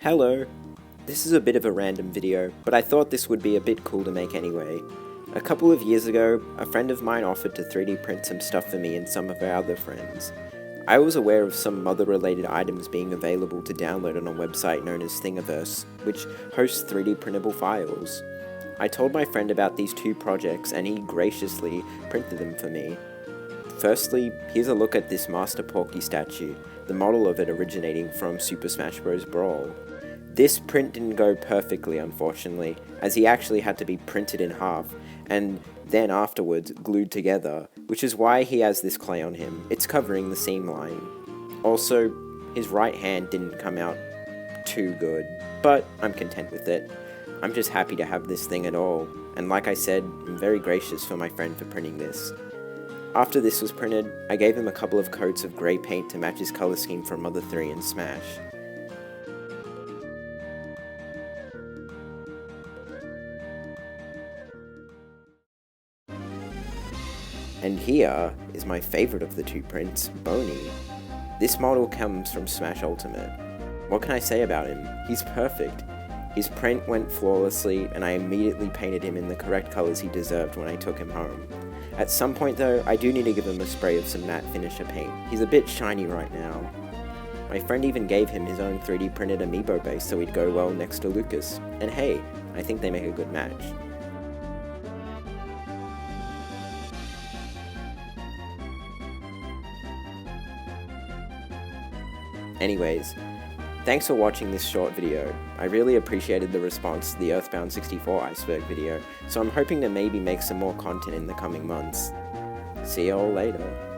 Hello! This is a bit of a random video, but I thought this would be a bit cool to make anyway. A couple of years ago, a friend of mine offered to 3D print some stuff for me and some of our other friends. I was aware of some mother-related items being available to download on a website known as Thingiverse, which hosts 3D printable files. I told my friend about these two projects and he graciously printed them for me. Firstly, here's a look at this Master Porky statue, the model of it originating from Super Smash Bros. Brawl. This print didn't go perfectly, unfortunately, as he actually had to be printed in half, and then afterwards glued together, which is why he has this clay on him. It's covering the seam line. Also, his right hand didn't come out too good, but I'm content with it. I'm just happy to have this thing at all, and like I said, I'm very gracious for my friend for printing this. After this was printed, I gave him a couple of coats of grey paint to match his colour scheme from Mother 3 and Smash. And here is my favourite of the two prints, Boney. This model comes from Smash Ultimate. What can I say about him? He's perfect. His print went flawlessly, and I immediately painted him in the correct colours he deserved when I took him home. At some point though, I do need to give him a spray of some matte finisher paint. He's a bit shiny right now. My friend even gave him his own 3D printed amiibo base so he'd go well next to Lucas. And hey, I think they make a good match. Anyways, thanks for watching this short video. I really appreciated the response to the Earthbound 64 iceberg video, so I'm hoping to maybe make some more content in the coming months. See y'all later.